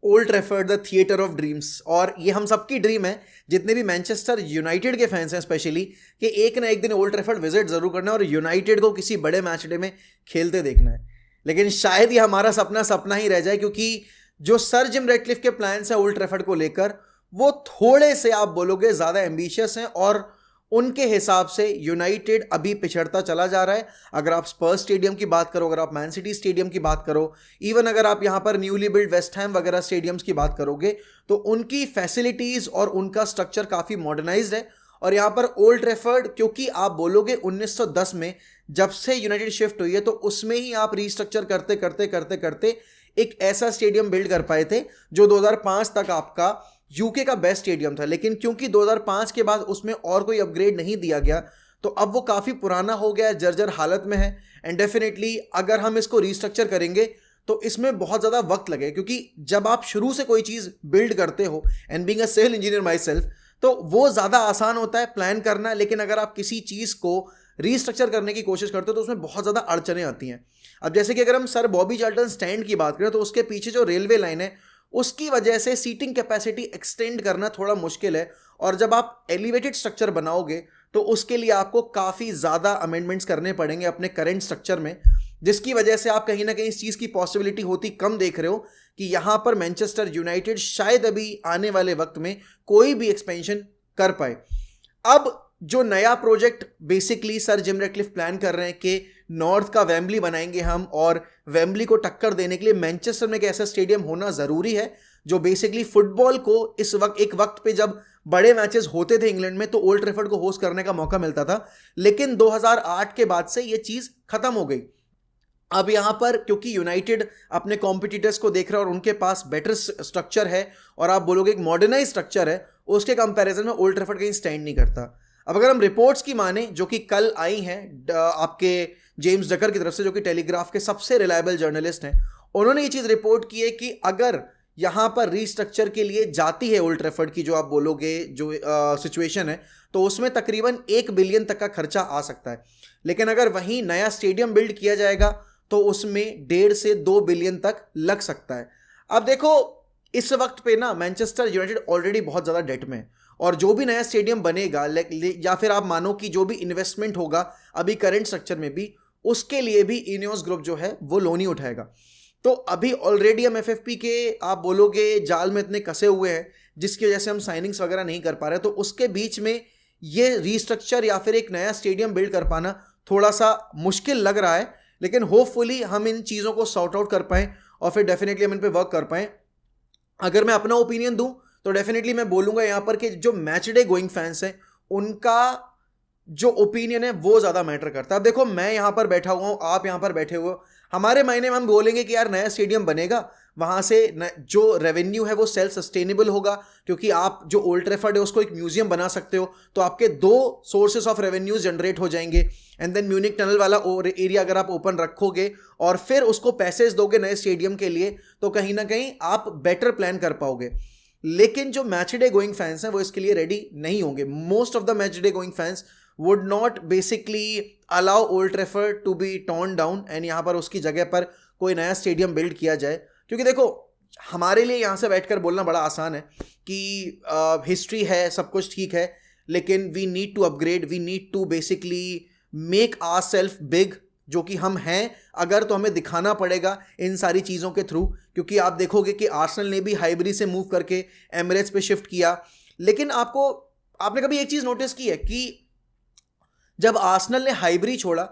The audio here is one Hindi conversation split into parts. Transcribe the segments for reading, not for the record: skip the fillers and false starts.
Old Trafford the theatre of dreams, और ये हम सबकी ड्रीम है जितने भी मैनचेस्टर यूनाइटेड के फैंस हैं स्पेशली, कि एक ना एक दिन ओल्ड ट्रैफर्ड विजिट जरूर करना है और यूनाइटेड को किसी बड़े मैच डे में खेलते देखना है। लेकिन शायद ये हमारा सपना सपना ही रह जाए, क्योंकि जो सर जिम रेडक्लिफ के प्लान्स हैं ओल्ड ट्रैफर्ड को लेकर, वो थोड़े से आप बोलोगे ज़्यादा एम्बिशियस हैं, और उनके हिसाब से यूनाइटेड अभी पिछड़ता चला जा रहा है। अगर आप स्पर्स स्टेडियम की बात करो, अगर आप मैन सिटी स्टेडियम की बात करो, इवन अगर आप यहाँ पर न्यूली बिल्ड वेस्ट हैम वगैरह स्टेडियम्स की बात करोगे, तो उनकी फैसिलिटीज़ और उनका स्ट्रक्चर काफ़ी मॉडर्नाइज्ड है। और यहाँ पर ओल्ड ट्रैफर्ड, क्योंकि आप बोलोगे 1910 में जब से यूनाइटेड शिफ्ट हुई है, तो उसमें ही आप रीस्ट्रक्चर करते करते करते करते एक ऐसा स्टेडियम बिल्ड कर पाए थे जो 2005 तक आपका यूके का बेस्ट स्टेडियम था। लेकिन क्योंकि 2005 के बाद उसमें और कोई अपग्रेड नहीं दिया गया, तो अब वो काफ़ी पुराना हो गया है, जर्जर हालत में है। एंड डेफिनेटली अगर हम इसको रीस्ट्रक्चर करेंगे तो इसमें बहुत ज़्यादा वक्त लगेगा, क्योंकि जब आप शुरू से कोई चीज़ बिल्ड करते हो, and being a civil engineer myself, तो वो ज़्यादा आसान होता है प्लान करना। लेकिन अगर आप किसी चीज़ को रीस्ट्रक्चर करने की कोशिश करते हो तो उसमें बहुत ज़्यादा अड़चनें आती हैं। अब जैसे कि अगर हम सर बॉबी चार्ल्टन स्टैंड की बात करें, तो उसके पीछे जो रेलवे लाइन है उसकी वजह से सीटिंग कैपेसिटी एक्सटेंड करना थोड़ा मुश्किल है। और जब आप एलिवेटेड स्ट्रक्चर बनाओगे तो उसके लिए आपको काफ़ी ज़्यादा अमेंडमेंट्स करने पड़ेंगे अपने करेंट स्ट्रक्चर में, जिसकी वजह से आप कहीं ना कहीं इस चीज़ की पॉसिबिलिटी होती कम देख रहे हो कि यहाँ पर मैनचेस्टर यूनाइटेड शायद अभी आने वाले वक्त में कोई भी एक्सपेंशन कर पाए। अब जो नया project basically sir Jim Radcliffe plan कर रहे हैं कि नॉर्थ का वेम्बली बनाएंगे हम, और वेम्बली को टक्कर देने के लिए मैनचेस्टर में एक ऐसा स्टेडियम होना ज़रूरी है जो बेसिकली फुटबॉल को इस वक्त, एक वक्त पे जब बड़े मैचेस होते थे इंग्लैंड में तो ओल्ड ट्रैफर्ड को होस्ट करने का मौका मिलता था। लेकिन 2008 के बाद से ये चीज़ खत्म हो गई। अब यहाँ पर क्योंकि यूनाइटेड अपने कॉम्पिटिटर्स को देख रहा है और उनके पास बेटर स्ट्रक्चर है, और आप बोलोगे एक मॉडर्नाइज स्ट्रक्चर है, उसके कंपैरिजन में ओल्ड ट्रैफर्ड कहीं स्टैंड नहीं करता। अब अगर हम रिपोर्ट्स की माने जो कि कल आई हैं आपके जेम्स डकर की तरफ से, जो कि टेलीग्राफ के सबसे रिलायबल जर्नलिस्ट हैं, उन्होंने ये चीज़ रिपोर्ट की है कि अगर यहाँ पर रीस्ट्रक्चर के लिए जाती है ओल्ड ट्रैफर्ड की जो आप बोलोगे जो सिचुएशन है, तो उसमें तकरीबन 1 बिलियन तक का खर्चा आ सकता है। लेकिन अगर वहीं नया स्टेडियम बिल्ड किया जाएगा तो उसमें 1.5 से 2 बिलियन तक लग सकता है। अब देखो इस वक्त पे ना मैनचेस्टर यूनाइटेड ऑलरेडी बहुत ज़्यादा डेट में है, और जो भी नया स्टेडियम बनेगा या फिर आप मानो कि जो भी इन्वेस्टमेंट होगा अभी करंट स्ट्रक्चर में भी, उसके लिए भी इनियोस ग्रुप जो है वो लोन ही उठाएगा। तो अभी ऑलरेडी हम एफएफपी के आप बोलोगे जाल में इतने कसे हुए हैं जिसकी वजह से हम साइनिंग्स वगैरह नहीं कर पा रहे, तो उसके बीच में ये रीस्ट्रक्चर या फिर एक नया स्टेडियम बिल्ड कर पाना थोड़ा सा मुश्किल लग रहा है। लेकिन होपफुली हम इन चीज़ों को सॉर्ट आउट कर पाएँ और फिर डेफिनेटली हम इन पर वर्क कर पाएँ। अगर मैं अपना ओपिनियन दूं तो डेफिनेटली मैं बोलूंगा यहाँ पर कि जो मैच डे गोइंग फैंस हैं उनका जो ओपिनियन है वो ज़्यादा मैटर करता है। अब देखो मैं यहाँ पर बैठा हुआ हूँ, आप यहाँ पर बैठे हुए हो, हमारे मायने में हम बोलेंगे कि यार नया स्टेडियम बनेगा, वहाँ से जो रेवेन्यू है वो सेल्फ सस्टेनेबल होगा, क्योंकि आप जो ओल्ड ट्रैफर्ड है उसको एक म्यूजियम बना सकते हो, तो आपके 2 सोर्सेस ऑफ रेवेन्यूज जनरेट हो जाएंगे। एंड देन म्यूनिक टनल वाला एरिया अगर आप ओपन रखोगे और फिर उसको पैसेज दोगे नए स्टेडियम के लिए, तो कहीं ना कहीं आप बेटर प्लान कर पाओगे। लेकिन जो मैच डे गोइंग फैंस हैं वो इसके लिए रेडी नहीं होंगे। Most of the match day going fans would not basically allow Old Trafford to be torn down and यहाँ पर उसकी जगह पर कोई नया स्टेडियम बिल्ड किया जाए। क्योंकि देखो हमारे लिए यहाँ से बैठकर बोलना बड़ा आसान है कि हिस्ट्री है, सब कुछ ठीक है, लेकिन we need to upgrade, we need to basically make ourself big, जो कि हम हैं अगर तो हमें दिखाना पड़ेगा इन सारी चीज़ों के थ्रू। क्योंकि आप देखोगे कि आर्सेनल ने भी हाइबरी से मूव करके एमिरेट्स पे शिफ्ट किया। लेकिन आपने कभी एक चीज़ नोटिस की है कि जब आर्सेनल ने हाइबरी छोड़ा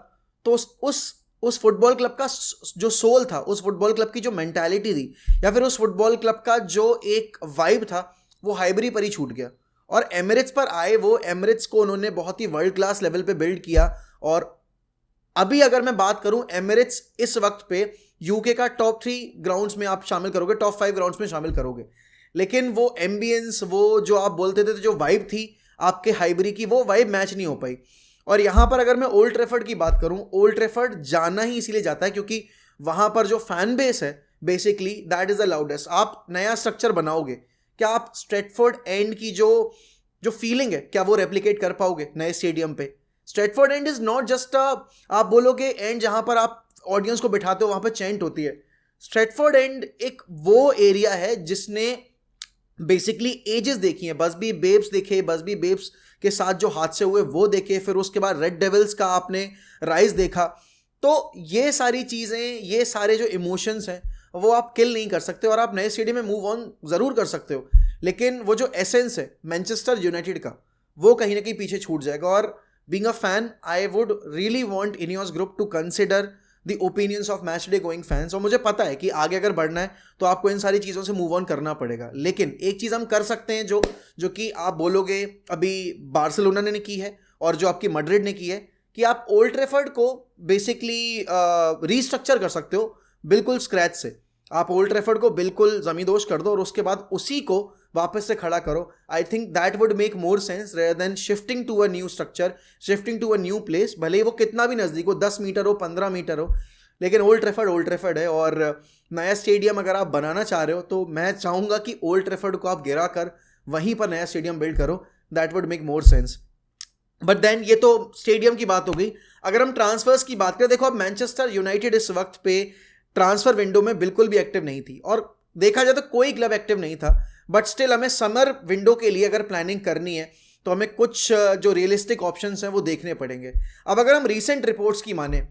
तो उस फुटबॉल क्लब का जो सोल था, उस फुटबॉल क्लब की जो मेंटालिटी थी, या फिर उस फुटबॉल क्लब का जो एक वाइब था, वो हाइबरी पर ही छूट गया और एमिरेट्स पर आए। वो एमिरेट्स को उन्होंने बहुत ही वर्ल्ड क्लास लेवल पे बिल्ड किया। और अभी अगर मैं बात करूं, एमिरेट्स इस वक्त पे यूके का टॉप 3 ग्राउंड्स में आप शामिल करोगे, टॉप 5 ग्राउंड्स में शामिल करोगे, लेकिन वो एम्बियंस, वो जो आप बोलते थे जो वाइब थी आपके हाइबरी की, वो वाइब मैच नहीं हो पाई। और यहाँ पर अगर मैं ओल्ड ट्रैफर्ड की बात करूँ, ओल्ड ट्रैफर्ड जाना ही इसीलिए जाता है क्योंकि वहाँ पर जो फैन बेस है basically that is the loudest. आप नया स्ट्रक्चर बनाओगे, क्या आप स्ट्रेटफोर्ड एंड की जो फीलिंग है क्या वो रेप्लिकेट कर पाओगे नए स्टेडियम पे? Stratford and is not just आप बोलोगे एंड जहाँ पर आप ऑडियंस को बिठाते हो वहाँ पर चैंट होती है। स्ट्रेटफोर्ड एंड एक वो एरिया है जिसने बेसिकली एजेस देखी हैं, बसबी बेब्स देखे, बसबी बेब्स के साथ जो हादसे हुए वो देखे, फिर उसके बाद रेड डेविल्स का आपने राइज देखा। तो ये सारी चीज़ें, ये सारे जो इमोशंस हैं वो आप किल नहीं कर सकते, और आप नए स्टेडियम में मूव ऑन ज़रूर कर सकते हो, लेकिन वो जो एसेंस है मैनचेस्टर यूनाइटेड का वो कहीं ना कहीं पीछे छूट जाएगा। और being a fan I would really want Ineos group to consider the opinions of match day going fans. और मुझे पता है कि आगे अगर बढ़ना है तो आपको इन सारी चीज़ों से मूव ऑन करना पड़ेगा, लेकिन एक चीज़ हम कर सकते हैं जो कि आप बोलोगे अभी बार्सिलोना ने की है और जो आपकी मैड्रिड ने की है, कि आप ओल्ड ट्रैफर्ड को बेसिकली रीस्ट्रक्चर कर सकते हो बिल्कुल स्क्रैच से। आप ओल्ड ट्रैफर्ड को बिल्कुल जमींदोज कर दो और उसके बाद उसी को वापस से खड़ा करो। I think that would make more sense rather than shifting to a new structure, shifting to a new place, भले ही वो कितना भी नज़दीक हो, 10 मीटर हो, 15 मीटर हो, लेकिन ओल्ड ट्रैफर्ड है। और नया स्टेडियम अगर आप बनाना चाह रहे हो तो मैं चाहूँगा कि ओल्ड ट्रैफर्ड को आप गिरा कर वहीं पर नया स्टेडियम बिल्ड करो, that would make more sense. But then ये तो स्टेडियम की बात हो गई। अगर हम ट्रांसफर्स की बात करें, देखो अब मैनचेस्टर यूनाइटेड इस वक्त पे ट्रांसफर विंडो में बिल्कुल भी एक्टिव नहीं थी, और देखा जाए तो कोई क्लब एक्टिव नहीं था, बट स्टिल हमें समर विंडो के लिए अगर प्लानिंग करनी है तो हमें कुछ जो रियलिस्टिक ऑप्शंस हैं वो देखने पड़ेंगे। अब अगर हम रीसेंट रिपोर्ट्स की माने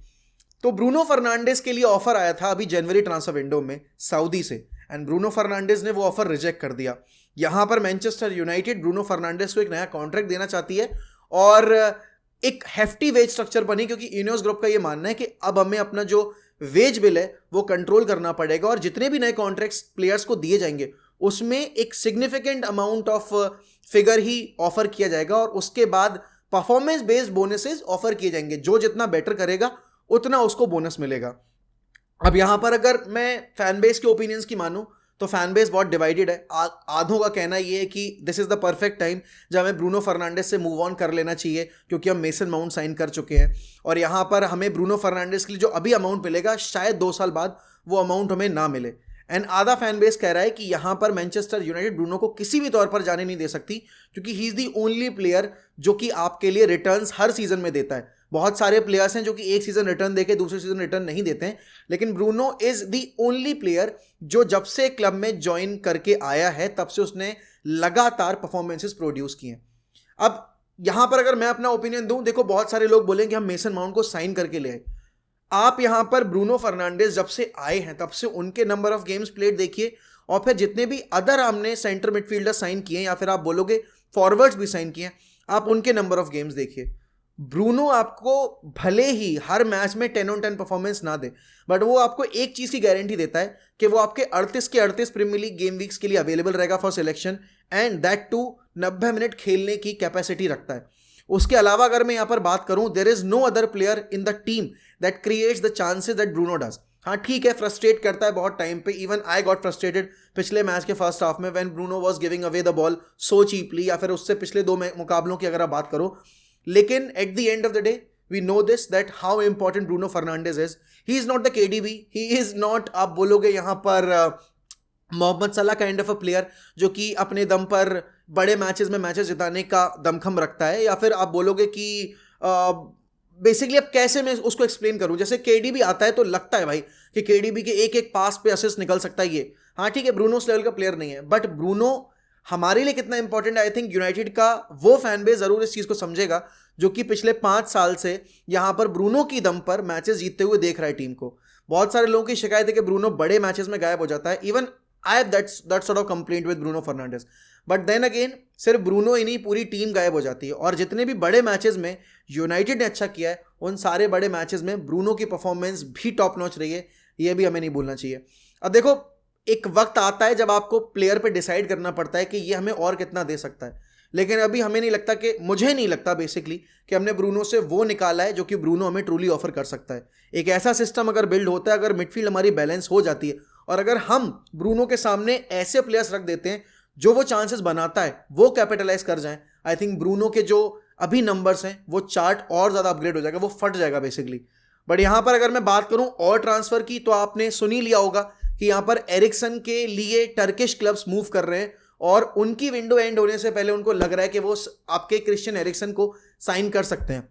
तो ब्रूनो फर्नांडिस के लिए ऑफर आया था अभी जनवरी ट्रांसफर विंडो में सऊदी से, एंड ब्रूनो फर्नांडिस ने वो ऑफर रिजेक्ट कर दिया। यहां पर मैनचेस्टर यूनाइटेड ब्रूनो फर्नांडिस को एक नया कॉन्ट्रैक्ट देना चाहती है और एक हेफ्टी वेज स्ट्रक्चर बनी, क्योंकि इनियोस ग्रुप का ये मानना है कि अब हमें अपना जो वेज बिल है वो कंट्रोल करना पड़ेगा, और जितने भी नए कॉन्ट्रैक्ट्स प्लेयर्स को दिए जाएंगे उसमें एक significant amount of figure he offer किया जाएगा, और उसके बाद परफॉर्मेंस बेस्ड बोनसेस ऑफर किए जाएंगे। जो जितना बेटर करेगा उतना उसको बोनस मिलेगा। अब यहां पर अगर मैं फैन बेस के ओपिनियंस की मानूं तो फैन बेस बहुत डिवाइडेड है। आधों का कहना ये है कि this is the perfect time जब हमें ब्रूनो फर्नांडिस से मूव ऑन कर लेना चाहिए, क्योंकि हम मेसन माउंट साइन कर चुके हैं, और यहाँ पर हमें ब्रूनो फर्नांडिस के लिए जो अभी अमाउंट मिलेगा शायद 2 साल बाद वो अमाउंट हमें ना मिले। एंड आधा फैन बेस कह रहा है कि यहाँ पर मैनचेस्टर यूनाइटेड ब्रूनो को किसी भी तौर पर जाने नहीं दे सकती, क्योंकि he is the only player जो कि आपके लिए रिटर्न्स हर सीजन में देता है। बहुत सारे प्लेयर्स हैं जो कि एक सीजन रिटर्न देके दूसरे सीजन रिटर्न नहीं देते हैं, लेकिन Bruno is the only player जो जब से क्लब में ज्वाइन करके आया है तब से उसने लगातार परफॉर्मेंसेस प्रोड्यूस किए हैं। अब यहां पर अगर मैं अपना ओपिनियन दूं, देखो बहुत सारे लोग बोलेंगे हम मेसन माउंट को साइन करके ले आए। आप यहां पर ब्रूनो फर्नांडिस जब से आए हैं तब से उनके नंबर ऑफ गेम्स प्लेड देखिए, और फिर जितने भी अदर हमने सेंटर मिडफील्डर साइन किए या फिर आप बोलोगे फॉरवर्ड्स भी साइन किए, आप उनके नंबर ऑफ गेम्स देखिए। ब्रूनो आपको भले ही हर मैच में 10 on 10 परफॉर्मेंस ना दे, बट वो आपको एक चीज़ की गारंटी देता है कि वो आपके 38 के 38 प्रीमियर लीग गेम वीक्स के लिए अवेलेबल रहेगा for selection, and that too 90 minute खेलने की कैपेसिटी रखता है। उसके अलावा अगर मैं यहाँ पर बात करूँ, there is no other player in the team that creates the chances that Bruno does. हाँ ठीक है, फ्रस्ट्रेट करता है बहुत टाइम पे, इवन आई गॉट फ्रस्ट्रेटेड पिछले मैच के फर्स्ट हाफ में when Bruno was giving away the ball so cheaply, या फिर उससे पिछले 2 मुकाबलों की अगर आप बात करो। लेकिन at the end of the day we know this that how important Bruno Fernandes is. He is not the KDB, he is not, आप बोलोगे यहाँ पर मोहम्मद सलाह काइंड ऑफ अ प्लेयर जो कि अपने दम पर बड़े मैचेस में मैचेस जिताने का दमखम रखता है, या फिर आप बोलोगे कि बेसिकली अब कैसे मैं उसको एक्सप्लेन करूं, जैसे केडीबी आता है तो लगता है भाई कि केडीबी के एक एक पास पे असिस्ट निकल सकता है ये। हाँ ठीक है, ब्रूनो उस लेवल का प्लेयर नहीं है, बट ब्रूनो हमारे लिए कितना इंपॉर्टेंट है, आई थिंक यूनाइटेड का वो फैन बेस जरूर इस चीज को समझेगा जो कि पिछले 5 साल से यहां पर ब्रूनो की दम पर मैचेस जीतते हुए देख रहा है टीम को। बहुत सारे लोगों की शिकायत है कि ब्रूनो बड़े मैचेस में गायब हो जाता है, even I have that sort of complaint with Bruno Fernandes, but then again सिर्फ ब्रूनो ही नहीं पूरी टीम गायब हो जाती है। और जितने भी बड़े मैचेस में यूनाइटेड ने अच्छा किया है उन सारे बड़े मैचेस में ब्रूनो की परफॉर्मेंस भी टॉप नॉच रही है, ये भी हमें नहीं भूलना चाहिए। अब देखो एक वक्त आता है जब आपको प्लेयर पे डिसाइड करना पड़ता है कि ये हमें और कितना दे सकता है, लेकिन अभी हमें नहीं लगता कि, मुझे नहीं लगता बेसिकली कि हमने ब्रूनो से वो निकाला है जो कि ब्रूनो हमें ट्रूली ऑफर कर सकता है। एक ऐसा सिस्टम अगर बिल्ड होता है, अगर मिडफील्ड हमारी बैलेंस हो जाती है, और अगर हम ब्रूनो के सामने ऐसे प्लेयर्स रख देते हैं जो वो चांसेस बनाता है वो कैपिटलाइज कर जाएं, आई थिंक ब्रूनो के जो अभी नंबर्स हैं वो चार्ट और ज़्यादा अपग्रेड हो जाएगा, वो फट जाएगा बेसिकली। बट यहाँ पर अगर मैं बात करूँ और ट्रांसफर की, तो आपने सुन ही लिया होगा कि यहाँ पर एरिक्सन के लिए टर्किश क्लब्स मूव कर रहे हैं, और उनकी विंडो एंड होने से पहले उनको लग रहा है कि वो आपके क्रिश्चियन एरिक्सन को साइन कर सकते हैं।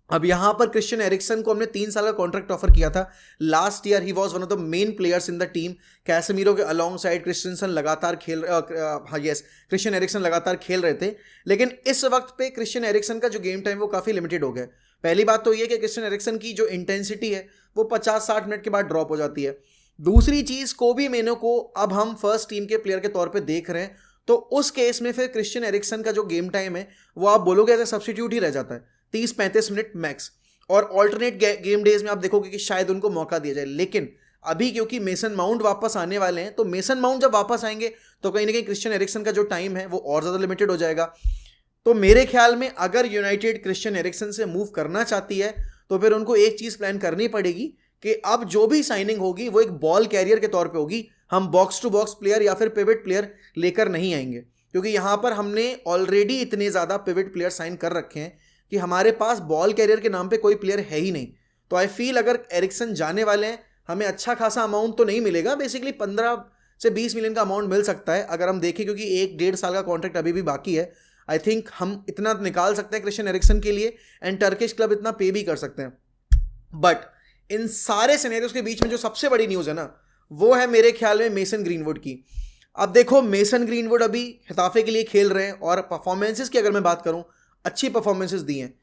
अब यहां पर क्रिश्चियन एरिक्सन को हमने 3 साल का कॉन्ट्रैक्ट ऑफर किया था। Last year he was one of the main players in the team. Casemiro के अलॉन्ग साइड क्रिश्चियनसन लगातार क्रिश्चियन एरिक्सन लगातार खेल रहे थे। लेकिन इस वक्त पे क्रिश्चियन एरिक्सन का जो गेम टाइम वो काफ़ी लिमिटेड हो गया। पहली बात तो ये कि क्रिश्चियन एरिक्सन की जो इंटेंसिटी है वो 50-60 मिनट के बाद ड्रॉप हो जाती है। दूसरी चीज़, कोबी मेनो को अब हम फर्स्ट टीम के प्लेयर के तौर पर देख रहे हैं, तो उस केस में फिर क्रिश्चियन एरिक्सन का जो गेम टाइम है वो आप बोलोगे एज ए सब्सटीट्यूट ही रह जाता है, 30-35 मिनट मैक्स। और ऑल्टरनेट गेम डेज में आप देखोगे कि शायद उनको मौका दिया जाए। लेकिन अभी क्योंकि मेसन माउंट वापस आने वाले हैं, तो मेसन माउंट जब वापस आएंगे तो कहीं ना कहीं क्रिश्चियन एरिक्सन का जो टाइम है वो और ज़्यादा लिमिटेड हो जाएगा। तो मेरे ख्याल में अगर यूनाइटेड क्रिश्चियन एरिक्सन से मूव करना चाहती है तो फिर उनको एक चीज़ प्लान करनी पड़ेगी कि अब जो भी साइनिंग होगी वो एक बॉल कैरियर के तौर पे होगी। हम बॉक्स टू बॉक्स प्लेयर या फिर पिवट प्लेयर लेकर नहीं आएंगे, क्योंकि यहाँ पर हमने ऑलरेडी इतने ज़्यादा पिवट प्लेयर साइन कर रखे हैं कि हमारे पास बॉल कैरियर के नाम पे कोई प्लेयर है ही नहीं। तो आई फील अगर एरिक्सन जाने वाले हैं, हमें अच्छा खासा अमाउंट तो नहीं मिलेगा, बेसिकली 15 से 20 मिलियन का अमाउंट मिल सकता है अगर हम देखें, क्योंकि 1-1.5 साल का कॉन्ट्रैक्ट अभी भी बाकी है। आई थिंक हम इतना निकाल सकते हैं क्रिश्चियन एरिक्सन के लिए, एंड टर्किश क्लब इतना पे भी कर सकते हैं। बट इन सारे सिनेरियोज के बीच में जो सबसे बड़ी न्यूज़ है ना, वो है मेरे ख्याल में मेसन ग्रीनवुड की। अब देखो, मेसन ग्रीनवुड अभी हिताफे के लिए खेल रहे हैं और परफॉर्मेंसेस की अगर मैं बात करूं, अच्छी परफॉर्मेंसेस दी हैं।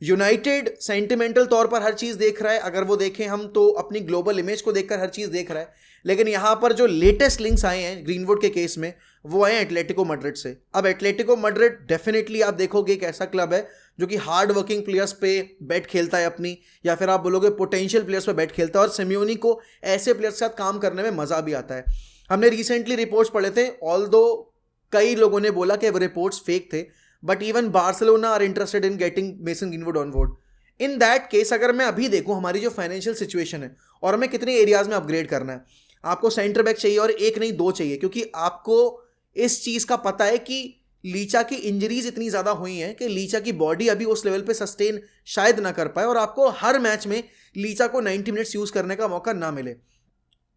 यूनाइटेड सेंटिमेंटल तौर पर हर चीज़ देख रहा है, अगर वो देखें हम तो अपनी ग्लोबल इमेज को देखकर हर चीज़ देख रहा है। लेकिन यहाँ पर जो लेटेस्ट लिंक्स आए हैं ग्रीनवुड के केस में, वो आए हैं एटलेटिको मैड्रिड से। अब एटलेटिको मैड्रिड डेफिनेटली आप देखोगे एक ऐसा क्लब है जो कि हार्ड वर्किंग प्लेयर्स पे बेट खेलता है अपनी, या फिर आप बोलोगे पोटेंशियल प्लेयर्स पे बेट खेलता है, और सिम्योनी को ऐसे प्लेयर्स के साथ काम करने में मज़ा भी आता है। हमने रिसेंटली रिपोर्ट्स पढ़े थे, ऑल्दो कई लोगों ने बोला कि वो रिपोर्ट्स फेक थे, but even Barcelona are interested in getting Mason Greenwood on board. In that case अगर मैं अभी देखूं हमारी जो फाइनेंशियल सिचुएशन है और हमें कितने एरियाज में अपग्रेड करना है, आपको सेंटर बैक चाहिए और एक नहीं 2 चाहिए, क्योंकि आपको इस चीज़ का पता है कि लीचा की इंजरीज इतनी ज़्यादा हुई हैं कि लीचा की बॉडी अभी उस लेवल पे सस्टेन शायद ना कर पाए और आपको हर मैच में लीचा को 90 मिनट्स यूज़ करने का मौका ना मिले।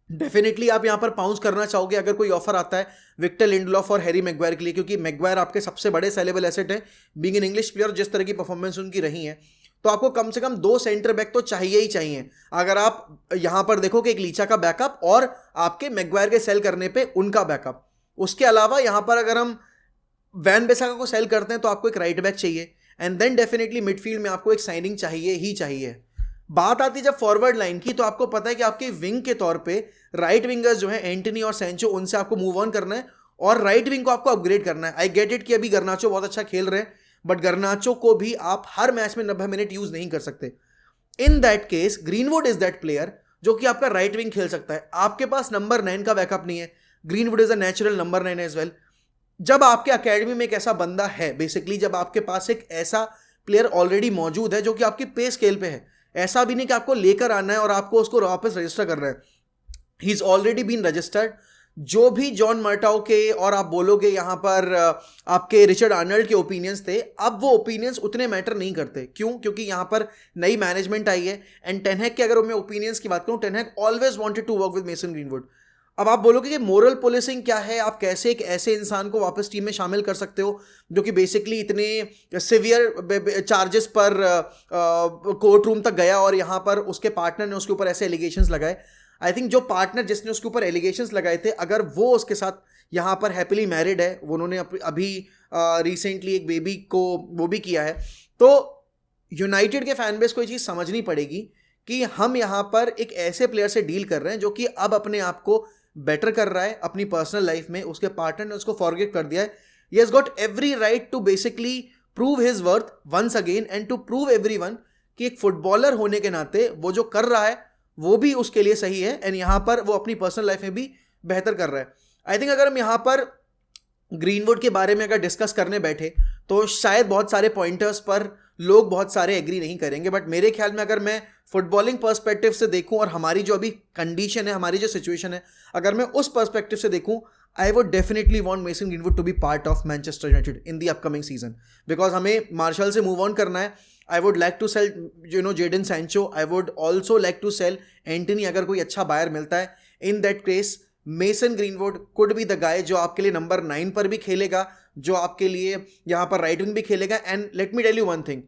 डेफिनेटली आप यहाँ पर पाउंस करना चाहोगे अगर कोई ऑफर आता है विक्टर लिंडलॉफ और हैरी मैग्वायर के लिए, क्योंकि मैग्वायर आपके सबसे बड़े सेलेबल एसेट है, बीइंग एन इंग्लिश प्लेयर, जिस तरह की परफॉर्मेंस उनकी रही है। तो आपको कम से कम 2 सेंटर बैक तो चाहिए ही चाहिए। अगर आप यहाँ पर देखो कि एक लीचा का बैकअप और आपके मैग्वायर के सेल करने पे उनका बैकअप, उसके अलावा यहाँ पर अगर हम वैन बेसाका को सेल करते हैं तो आपको एक राइट बैक चाहिए, एंड देन डेफिनेटली मिडफील्ड में आपको एक साइनिंग चाहिए ही चाहिए। बात आती है जब फॉरवर्ड लाइन की, तो आपको पता है कि आपके विंग के तौर पे राइट विंगर्स जो है एंटनी और सेंचो, उनसे आपको मूव ऑन करना है और राइट विंग को आपको अपग्रेड करना है। आई गेट इट कि अभी गर्नाचो बहुत अच्छा खेल रहे हैं, बट गर्नाचो को भी आप हर मैच में 90 मिनट यूज नहीं कर सकते। इन that case greenwood is that player जो कि आपका राइट विंग खेल सकता है। आपके पास नंबर 9 का बैकअप नहीं है, Greenwood is a natural number 9 as well. जब आपके अकेडमी में एक ऐसा बंदा है, बेसिकली जब आपके पास एक ऐसा प्लेयर ऑलरेडी मौजूद है जो कि आपकी पे स्केल पे है, ऐसा भी नहीं कि आपको लेकर आना है और आपको उसको वापस रजिस्टर करना है, he is already been registered. जो भी जॉन मर्टाओ के और आप बोलोगे यहाँ पर आपके रिचर्ड आर्नल्ड के ओपिनियंस थे, अब वो ओपिनियंस उतने मैटर नहीं करते। क्यों? क्योंकि यहाँ पर नई मैनेजमेंट आई है, एंड टेन हैग के अगर मैं ओपिनियंस की बात करूँ, Ten Hag always wanted to work with Mason Greenwood. अब आप बोलोगे कि मोरल पुलिसिंग क्या है, आप कैसे एक ऐसे इंसान को वापस टीम में शामिल कर सकते हो जो कि बेसिकली इतने सिवियर चार्जेस पर कोर्ट रूम तक गया और यहाँ पर उसके पार्टनर ने उसके ऊपर ऐसे एलिगेशंस लगाए। आई थिंक जो पार्टनर जिसने उसके ऊपर एलिगेशंस लगाए थे, अगर वो उसके साथ यहाँ पर हैप्पीली मैरिड है, उन्होंने अभी रिसेंटली एक बेबी को वो भी किया है, तो यूनाइटेड के फैन बेस को ये चीज़ समझनी पड़ेगी कि हम यहाँ पर एक ऐसे प्लेयर से डील कर रहे हैं जो कि अब अपने आप को बेटर कर रहा है अपनी पर्सनल लाइफ में, उसके पार्टनर ने उसको फॉरगेट कर दिया है। He has got every right to basically prove his worth once again and to prove everyone कि एक फुटबॉलर होने के नाते वो जो कर रहा है वो भी उसके लिए सही है, एंड यहाँ पर वो अपनी पर्सनल लाइफ में भी बेहतर कर रहा है। आई थिंक अगर हम यहाँ पर ग्रीनवुड के बारे में अगर डिस्कस करने बैठे तो शायद बहुत सारे पॉइंटर्स पर लोग बहुत सारे एग्री नहीं करेंगे, बट मेरे ख्याल में अगर मैं फुटबॉलिंग पर्सपेक्टिव से देखूं और हमारी जो अभी कंडीशन है, हमारी जो सिचुएशन है, अगर मैं उस पर्सपेक्टिव से देखूं, I would definitely want Mason Greenwood to be part of Manchester United in the upcoming season, because हमें मार्शल से मूव ऑन करना है। I would like to sell Jadon Sancho, I would also like to sell Antony अगर कोई अच्छा बायर मिलता है। In that case Mason Greenwood could be the guy जो आपके लिए नंबर 9 पर भी खेलेगा, जो आपके लिए यहाँ पर राइट विंग भी खेलेगा। And let me tell you one thing,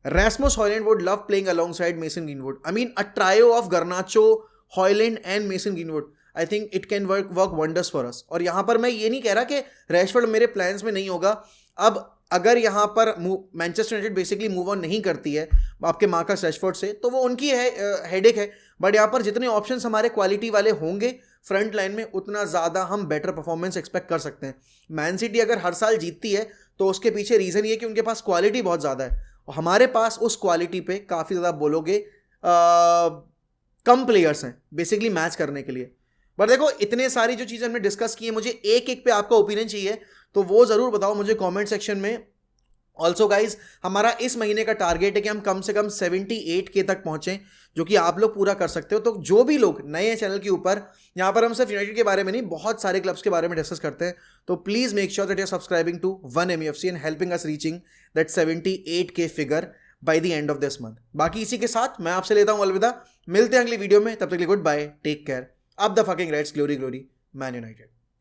Rasmus Højlund would love playing alongside Mason Greenwood. I mean, a trio of Garnacho, Højlund and Mason Greenwood. I think it can work wonders for us. और यहाँ पर मैं ये नहीं कह रहा कि रैशफोर्ड मेरे प्लान्स में नहीं होगा. अब अगर यहाँ पर Manchester United basically move on नहीं करती है आपके मार्कस रैशफोर्ड से, तो वो उनकी हेडेक है. बट यहाँ पर जितने ऑप्शंस हमारे क्वालिटी वाले होंगे फ्रंट लाइन में, उतना ज़्यादा हम बेटर परफॉर्मेंस एक्सपेक्ट कर सकते हैं. मैन सिटी अगर हर साल जीतती है तो उसके पीछे रीज़न ये कि उनके पास क्वालिटी बहुत ज़्यादा है. हमारे पास उस क्वालिटी पे काफ़ी ज़्यादा बोलोगे कम प्लेयर्स हैं बेसिकली मैच करने के लिए. बट देखो, इतने सारी जो चीज़ें हमने डिस्कस की है, मुझे एक एक पे आपका ओपिनियन चाहिए, तो वो ज़रूर बताओ मुझे कमेंट सेक्शन में. ऑल्सो गाइज, हमारा इस महीने का टारगेट है कि हम कम से कम 78K तक पहुंचें, जो कि आप लोग पूरा कर सकते हो. तो जो भी लोग नए हैं चैनल के ऊपर, यहाँ पर हम सिर्फ यूनाइटेड के बारे में नहीं, बहुत सारे क्लब्स के बारे में डिस्कस करते हैं. तो please make sure that you are subscribing to 1MUFC and helping us reaching that 78K figure by the end of this month. बाकी इसी के साथ मैं आपसे लेता हूँ अलविदा. मिलते हैं अगली वीडियो में, तब तक के लिए good bye, take care. Up the fucking Reds, glory glory Man United.